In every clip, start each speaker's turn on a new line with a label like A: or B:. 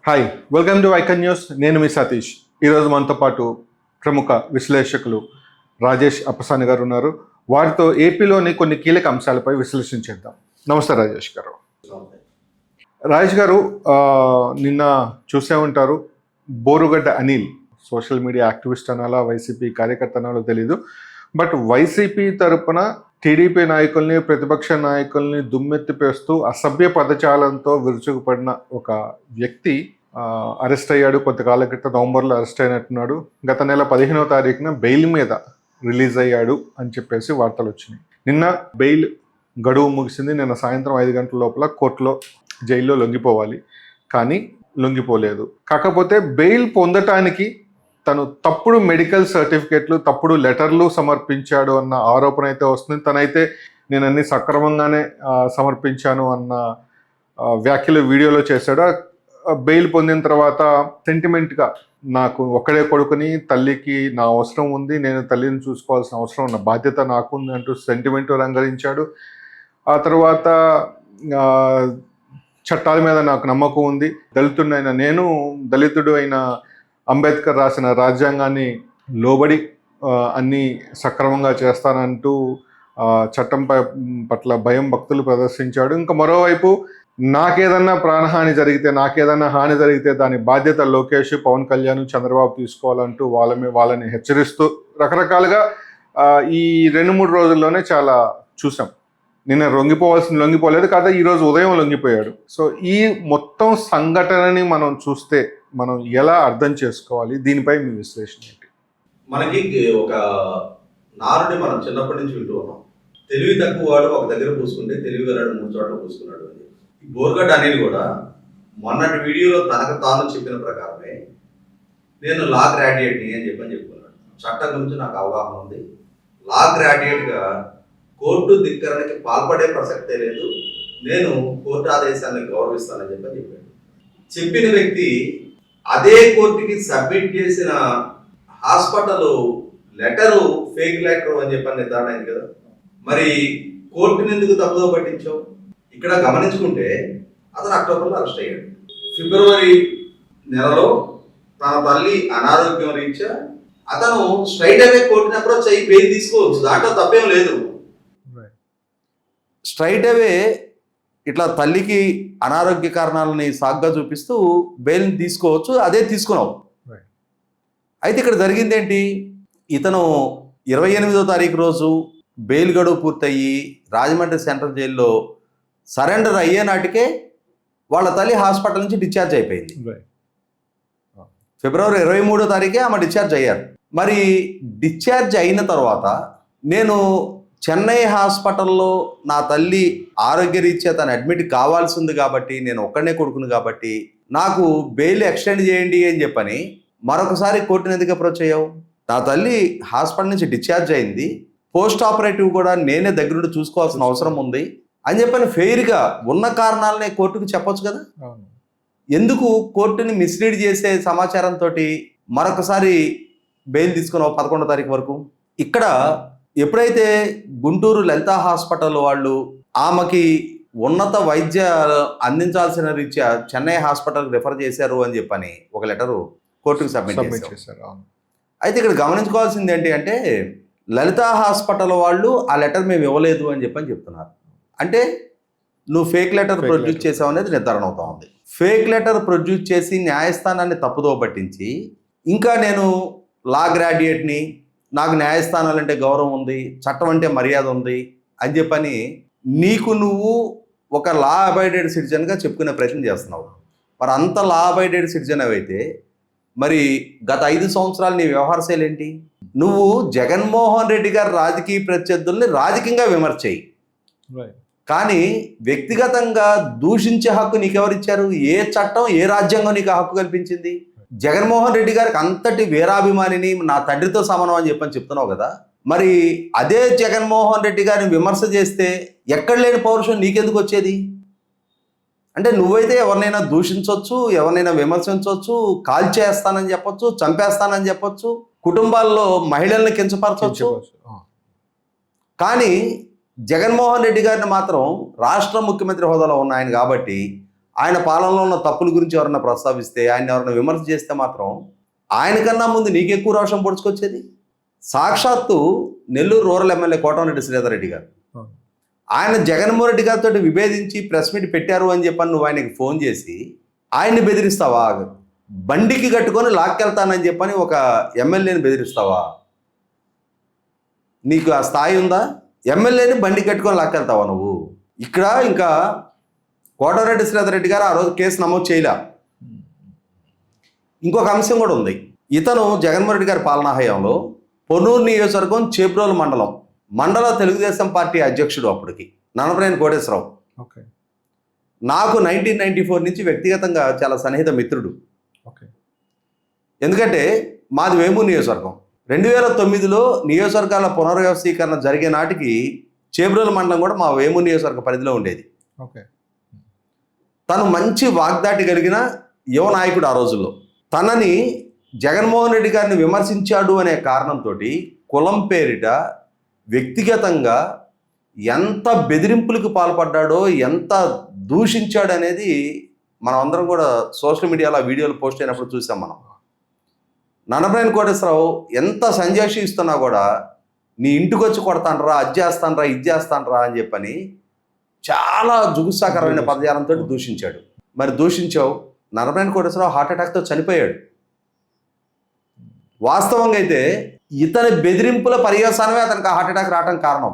A: Hi, welcome to icon news. నేను మీ సతీష్. ఈరోజు మనతో పాటు ప్రముఖ విశ్లేషకులు రాజేష్ అప్పసాని గారు ఉన్నారు. వారితో ఏపీలోని కొన్ని కీలక అంశాలపై విశ్లేషించేద్దాం. నమస్తే రాజేష్ గారు. రాజేష్ గారు, నిన్న చూసే ఉంటారు, Borugadda Anil social media activist అనాలా, వైసీపీ కార్యకర్త అనాలో తెలీదు, బట్ వైసీపీ తరపున టీడీపీ నాయకుల్ని, ప్రతిపక్ష నాయకుల్ని దుమ్మెత్తిపేస్తూ అసభ్య పదజాలంతో విరుచుకుపడిన ఒక వ్యక్తి అరెస్ట్ అయ్యాడు. కొంతకాలం క్రితం నవంబర్లో అరెస్ట్ అయినట్టున్నాడు. గత నెల 15వ తారీఖున బెయిల్ మీద రిలీజ్ అయ్యాడు అని చెప్పేసి వార్తలు వచ్చినాయి. నిన్న బెయిల్ గడువు ముగిసింది. నిన్న సాయంత్రం 5 గంటల లోపల కోర్టులో జైల్లో లొంగిపోవాలి, కానీ లొంగిపోలేదు. కాకపోతే బెయిల్ పొందటానికి తను తప్పుడు మెడికల్ సర్టిఫికేట్లు, తప్పుడు లెటర్లు సమర్పించాడు అన్న ఆరోపణ అయితే వస్తుంది. తనైతే నేను అన్ని సక్రమంగానే సమర్పించాను అన్న వ్యాఖ్యలు వీడియోలో చేశాడు. బెయిల్ పొందిన తర్వాత సెంటిమెంట్గా నాకు ఒక్కడే కొడుకుని, తల్లికి నా అవసరం ఉంది, నేను తల్లిని చూసుకోవాల్సిన అవసరం ఉన్న బాధ్యత నాకుంది అంటూ సెంటిమెంట్ రంగరించాడు. ఆ తర్వాత చట్టాల మీద నాకు నమ్మకం ఉంది, దళితుడు అయిన అంబేద్కర్ రాసిన రాజ్యాంగాన్ని లోబడి అన్నీ సక్రమంగా చేస్తానంటూ చట్టం పట్ల భయం భక్తులు ప్రదర్శించాడు. ఇంకా మరోవైపు నాకేదన్నా ప్రాణహాని జరిగితే, నాకేదన్నా హాని జరిగితే దాని బాధ్యత లోకేష్, పవన్ కళ్యాణ్, చంద్రబాబు తీసుకోవాలంటూ వాళ్ళని హెచ్చరిస్తూ రకరకాలుగా ఈ 2-3 రోజుల్లోనే చాలా చూసాం. నిన్న లొంగిపోలేదు కాదా, ఈరోజు ఉదయం లొంగిపోయాడు. సో ఈ మొత్తం సంఘటనని మనం చూస్తే మనం ఎలా అర్థం చేసుకోవాలి? దీనిపై మీ విశ్లేషణ ఏంటి?
B: మనకి ఒక నారుని మనం చిన్నప్పటి నుంచి వింటూ ఉన్నాం. తెలివి తక్కువ వాడు ఒక దగ్గర పూసుకుంటే తెలివి గలడు 3 చోట్ల పూసుకున్నాడు అని. బోరుగడ్డ అనిల్ కూడా మొన్నటి వీడియోలో తనకు తాను చెప్పిన ప్రకారమే నేను లా గ్రాడ్యుయేట్ని అని చెప్పుకున్నాడు. చట్టం గురించి నాకు అవగాహన ఉంది, లా గ్రాడ్యుయేట్గా కోర్టు ధిక్కరణకి పాల్పడే ప్రసక్తే లేదు, నేను కోర్టు ఆదేశాన్ని గౌరవిస్తానని చెప్పాడు. చెప్పిన వ్యక్తి అదే కోర్టుకి సబ్మిట్ చేసిన హాస్పిటల్ లెటరు ఫేక్ లెటర్ అని చెప్పని నిర్ధారణ అయింది కదా. మరి కోర్టుని ఎందుకు తప్పుదో పట్టించావు? ఇక్కడ గమనించుకుంటే అతను అక్టోబర్లో అరెస్ట్ అయ్యాడు. ఫిబ్రవరి నెలలో తన తల్లి అనారోగ్యం రీత్యా అతను స్ట్రైట్ అవే కోర్టుని అప్రోచ్ అయ్యి బెయిల్ తీసుకోవచ్చు, దాంట్లో తప్పేం లేదు. స్ట్రైట్ అవే ఇట్లా తల్లికి అనారోగ్య కారణాలని సాగ్గా చూపిస్తూ బెయిల్ని తీసుకోవచ్చు, అదే తీసుకున్నావు. అయితే ఇక్కడ జరిగింది ఏంటి? ఇతను 28వ తారీఖు రోజు బెయిల్ గడువు పూర్తయ్యి రాజమండ్రి సెంట్రల్ జైల్లో సరెండర్ అయ్యే నాటికే వాళ్ళ తల్లి హాస్పిటల్ నుంచి డిశ్చార్జ్ అయిపోయింది. ఫిబ్రవరి 23వ తారీఖే ఆమె డిశ్చార్జ్ అయ్యారు. మరి డిశ్చార్జ్ అయిన తర్వాత నేను చెన్నై హాస్పిటల్లో నా తల్లి ఆరోగ్యరీత్యా తను అడ్మిట్ కావాల్సి ఉంది కాబట్టి, నేను ఒక్కడనే కొడుకును కాబట్టి నాకు బెయిల్ ఎక్స్టెండ్ చేయండి అని చెప్పని మరొకసారి కోర్టుని ఎందుకు అప్రోచ్ అయ్యావు? నా తల్లి హాస్పిటల్ నుంచి డిశ్చార్జ్ అయింది, పోస్ట్ ఆపరేటివ్ కూడా నేనే దగ్గరుండి చూసుకోవాల్సిన అవసరం ఉంది అని చెప్పని ఫెయిర్గా ఉన్న కారణాలనే కోర్టుకు చెప్పొచ్చు కదా. ఎందుకు కోర్టుని మిస్లీడ్ చేసే సమాచారంతో మరొకసారి బెయిల్ తీసుకున్నావు 11వ తారీఖు వరకు? ఇక్కడ ఎప్పుడైతే గుంటూరు లలితా హాస్పిటల్ వాళ్ళు ఆమెకి ఉన్నత వైద్య అందించాల్సిన రీత్యా చెన్నై హాస్పిటల్కి రిఫర్ చేశారు అని చెప్పని ఒక లెటరు కోర్టుకు సబ్మిట్ చేశారు. అయితే ఇక్కడ గమనించుకోవాల్సింది ఏంటి అంటే, లలితా హాస్పిటల్ వాళ్ళు ఆ లెటర్ మేము ఇవ్వలేదు అని చెప్తున్నారు. అంటే నువ్వు ఫేక్ లెటర్ ప్రొడ్యూస్ చేసావు అనేది నిర్ధారణ అవుతా ఉంది. ఫేక్ లెటర్ ప్రొడ్యూస్ చేసి న్యాయస్థానాన్ని తప్పుదో పట్టించి, ఇంకా నేను లా గ్రాడ్యుయేట్ని, నాకు న్యాయస్థానాలంటే గౌరవం ఉంది, చట్టం అంటే మర్యాద ఉంది అని చెప్పని నీకు నువ్వు ఒక లా అబైడెడ్ సిటిజన్గా చెప్పుకునే ప్రయత్నం చేస్తున్నావు. మరి అంత లా అబైడెడ్ సిటిజన్ అయితే మరి గత 5 సంవత్సరాలు నీ వ్యవహార శైలి ఏంటి? నువ్వు జగన్మోహన్ రెడ్డి గారి రాజకీయ ప్రత్యర్థుల్ని రాజకీయంగా విమర్శ చేయి, కానీ వ్యక్తిగతంగా దూషించే హక్కు నీకెవరిచ్చారు? ఏ చట్టం, ఏ రాజ్యాంగం నీకు హక్కు కల్పించింది? జగన్మోహన్ రెడ్డి గారికి అంతటి వీరాభిమానిని, నా తండ్రితో సమానం అని చెప్తున్నావు కదా. మరి అదే జగన్మోహన్ రెడ్డి గారిని విమర్శ చేస్తే ఎక్కడ లేని పౌరుషం నీకెందుకు వచ్చేది? అంటే నువ్వైతే ఎవరినైనా దూషించవచ్చు, ఎవరినైనా విమర్శించవచ్చు, కాల్చేస్తానని చెప్పొచ్చు, చంపేస్తానని చెప్పొచ్చు, కుటుంబాల్లో మహిళల్ని కించపరచవచ్చు. కానీ జగన్మోహన్ రెడ్డి గారిని మాత్రం రాష్ట్ర ముఖ్యమంత్రి హోదాలో ఉన్న ఆయన కాబట్టి ఆయన పాలనలో ఉన్న తప్పుల గురించి ఎవరన్నా ప్రస్తావిస్తే, ఆయన ఎవరైనా విమర్శ చేస్తే మాత్రం ఆయనకన్నా ముందు నీకెక్కువ రోషం పొడుచుకొచ్చేది. సాక్షాత్తు నెల్లూరు రూరల్ ఎమ్మెల్యే కోటమిరెడ్డి శ్రీధర్ రెడ్డి గారు ఆయన జగన్మోహన్ రెడ్డి గారితో విభేదించి ప్రెస్ మీట్ పెట్టారు అని చెప్పని నువ్వు ఆయనకి ఫోన్ చేసి ఆయన్ని బెదిరిస్తావా? బండికి కట్టుకొని లాక్కెళ్తానని చెప్పని ఒక ఎమ్మెల్యేని బెదిరిస్తావా? నీకు ఆ స్థాయి ఉందా? ఎమ్మెల్యేని బండి కట్టుకొని లాక్కెళ్తావా నువ్వు? ఇక్కడ ఇంకా కోటమిరెడ్డి శ్రీధర్ రెడ్డి గారు ఆ రోజు కేసు నమోదు చేయలే. ఇంకొక అంశం కూడా ఉంది. ఇతను జగన్మోహన్ రెడ్డి గారి పాలనా హయాంలో పొన్నూరు నియోజకవర్గం చేబ్రోలు మండల తెలుగుదేశం పార్టీ అధ్యక్షుడు అప్పటికి ననపనేని కోటేశ్వరరావు. నాకు 1994 నుంచి వ్యక్తిగతంగా చాలా సన్నిహిత మిత్రుడు. ఎందుకంటే మాది వేమూరు నియోజకవర్గం. 2009లో నియోజకవర్గాల పునర్వ్యవస్థీకరణ జరిగే నాటికి చేబ్రోలు మండలం కూడా మా వేమూరు నియోజకవర్గ పరిధిలో ఉండేది. తను మంచి వాగ్దాటి కలిగిన యువ నాయకుడు. ఆ రోజుల్లో తనని జగన్మోహన్ రెడ్డి గారిని విమర్శించాడు అనే కారణంతో కులం పేరిట వ్యక్తిగతంగా ఎంత బెదిరింపులకు పాల్పడ్డాడో, ఎంత దూషించాడు అనేది మనం అందరం కూడా సోషల్ మీడియాలో వీడియోలు పోస్ట్ అయినప్పుడు చూసాం. మనం ననపనేని కోటేశ్వరరావు ఎంత సంజాషి ఇస్తున్నా కూడా నీ ఇంటికి వచ్చి కొడతానరా, అది చేస్తానరా, ఇది చేస్తానరా అని చెప్పని చాలా జుగుత్సాకరమైన పదజాలంతో దూషించాడు. మరి దూషించావు, ననపనేని కోటేశ్వరరావు హార్ట్అటాక్తో చనిపోయాడు. వాస్తవంగా అయితే ఇతని బెదిరింపుల పర్యవసానమే అతనికి హార్ట్అటాక్ రావడం కారణం.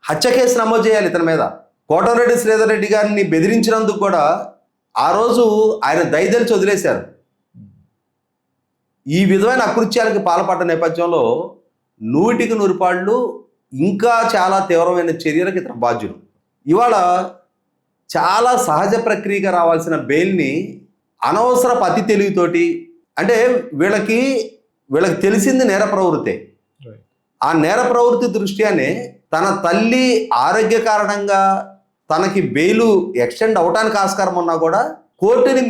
B: హత్య కేసు నమోదు చేయాలి ఇతని మీద. కోటమిరెడ్డి శ్రీధర్ రెడ్డి గారిని బెదిరించినందుకు కూడా ఆ రోజు ఆయన దయదలిచి వదిలేశారు. ఈ విధమైన అకృత్యాలకు పాల్పడ్డ నేపథ్యంలో 100కి 100 పాళ్ళు ఇంకా చాలా తీవ్రమైన చర్యలకు ఇతర బాధ్యులు. ఇవాళ చాలా సహజ ప్రక్రియగా రావాల్సిన బెయిల్ని అనవసరపు అతి తెలివితోటి, అంటే వీళ్ళకి తెలిసింది నేర ప్రవృత్తే. ఆ నేర ప్రవృత్తి దృష్ట్యానే తన తల్లి ఆరోగ్య కారణంగా తనకి బెయిలు ఎక్స్టెండ్ అవడానికి ఆస్కారం ఉన్నా కూడా కోర్టుని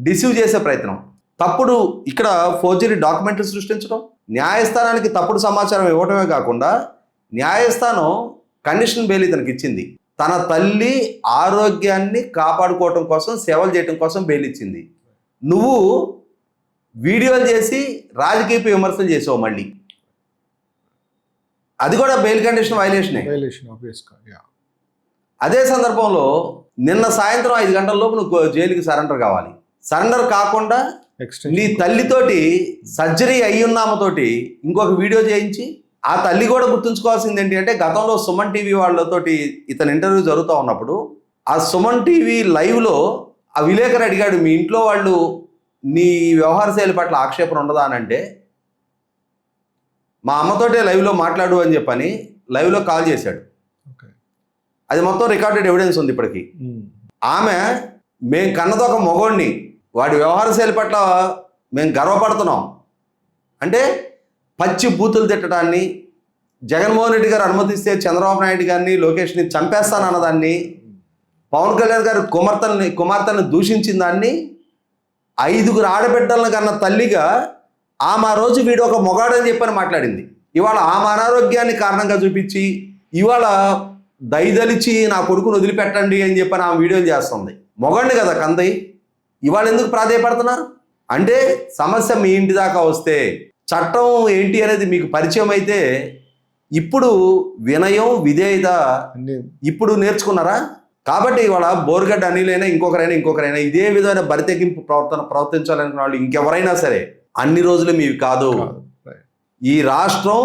B: డిసీవ్ చేసే ప్రయత్నం, తప్పుడు ఇక్కడ ఫోర్జరీ డాక్యుమెంట్లు సృష్టించడం, న్యాయస్థానానికి తప్పుడు సమాచారం ఇవ్వడమే కాకుండా న్యాయస్థానం కండిషన్ బెయిల్ ఇతనికి ఇచ్చింది. తన తల్లి ఆరోగ్యాన్ని కాపాడుకోవటం కోసం, సేవలు చేయటం కోసం బెయిల్ ఇచ్చింది. నువ్వు వీడియోలు చేసి రాజకీయ విమర్శలు చేసావు. మళ్ళీ అది కూడా బెయిల్ కండిషన్ వైలేషనే. అదే సందర్భంలో నిన్న సాయంత్రం 5 గంటలలోపు నువ్వు జైలుకి సరెండర్ కావాలి. సరెండర్ కాకుండా నీ తల్లితోటి సర్జరీ అయ్యున్నామతోటి ఇంకొక వీడియో చేయించి, ఆ తల్లి కూడా గుర్తుంచుకోవాల్సింది ఏంటి అంటే, గతంలో సుమన్ టీవీ వాళ్ళతోటి ఇతను ఇంటర్వ్యూ జరుగుతూ ఉన్నప్పుడు ఆ సుమన్ టీవీ లైవ్లో ఆ విలేకరు అడిగాడు, మీ ఇంట్లో వాళ్ళు నీ వ్యవహార శైలి పట్ల ఆక్షేపణ ఉండదా అని అంటే, మా అమ్మతోటే లైవ్లో మాట్లాడు అని చెప్పని లైవ్లో కాల్ చేశాడు. అది మొత్తం రికార్డెడ్ ఎవిడెన్స్ ఉంది ఇప్పటికీ. ఆమె, మేము కన్నది ఒక మగోడిని, వాడి వ్యవహార శైలి పట్ల మేము గర్వపడుతున్నాం అంటే, పచ్చి బూతులు తిట్టడాన్ని, జగన్మోహన్ రెడ్డి గారు అనుమతిస్తే చంద్రబాబు నాయుడు గారిని, లోకేష్ని చంపేస్తానన్నదాన్ని, పవన్ కళ్యాణ్ గారు కుమార్తెను దూషించిన దాన్ని, 5 ఆడబిడ్డలను కన్న తల్లిగా ఆమె ఆ రోజు వీడు ఒక మొగాడని చెప్పని మాట్లాడింది. ఇవాళ ఆమె అనారోగ్యాన్ని కారణంగా చూపించి ఇవాళ దయదలిచి నా కొడుకును వదిలిపెట్టండి అని చెప్పని ఆమె వీడియోలు చేస్తుంది. మొగాడిని కదా కందయి, ఇవాళ ఎందుకు ప్రాధేయపడుతున్నారు అంటే, సమస్య మీ ఇంటి దాకా వస్తే చట్టం ఏంటి అనేది మీకు పరిచయం అయితే ఇప్పుడు వినయం, విధేయత ఇప్పుడు నేర్చుకున్నారా? కాబట్టి ఇవాళ బోరుగడ్డ అనిలైనా ఇంకొకరైనా ఇదే విధమైన బరితెగింపు ప్రవర్తించాలనుకున్న వాళ్ళు ఇంకెవరైనా సరే అన్ని రోజులు మీవి కాదు. ఈ రాష్ట్రం,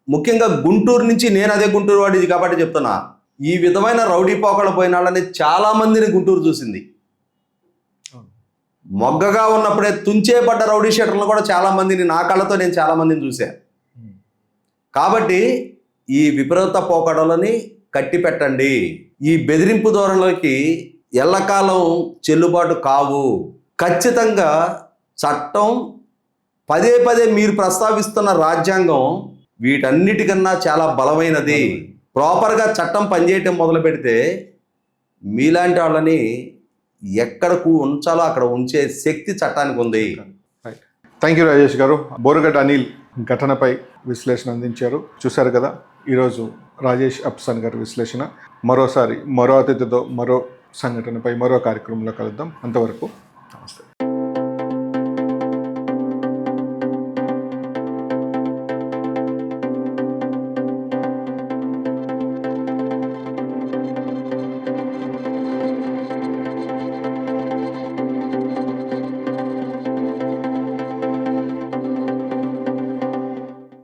B: ముఖ్యంగా గుంటూరు నుంచి, నేను అదే గుంటూరు వాడిది కాబట్టి చెప్తున్నా, ఈ విధమైన రౌడీ పోకడ పోయిన వాళ్ళని చాలా మందిని గుంటూరు చూసింది. మొగ్గగా ఉన్నప్పుడే తుంచేపడ్డ రౌడీ షీటర్లను కూడా చాలా మందిని, నా కళ్ళతో నేను చాలా మందిని చూశాను. కాబట్టి ఈ విపరీత పోకడలని కట్టి పెట్టండి. ఈ బెదిరింపు ధోరణులకి ఎల్లకాలం చెల్లుబాటు కావు. ఖచ్చితంగా చట్టం, పదే మీరు ప్రస్తావిస్తున్న రాజ్యాంగం వీటన్నిటికన్నా చాలా బలమైనది. ప్రాపర్గా చట్టం పనిచేయటం మొదలు పెడితే మీలాంటి వాళ్ళని ఎక్కడకు ఉంచాలో అక్కడ ఉంచే శక్తి చట్టానికి ఉంది.
A: థ్యాంక్ యూ రాజేష్ గారు. బోరుగడ్డ అనిల్ ఘటనపై విశ్లేషణ అందించారు. చూశారు కదా ఈరోజు రాజేష్ అప్సాన్ గారి విశ్లేషణ. మరోసారి మరో అతిథితో మరో సంఘటనపై మరో కార్యక్రమంలో కలుద్దాం. అంతవరకు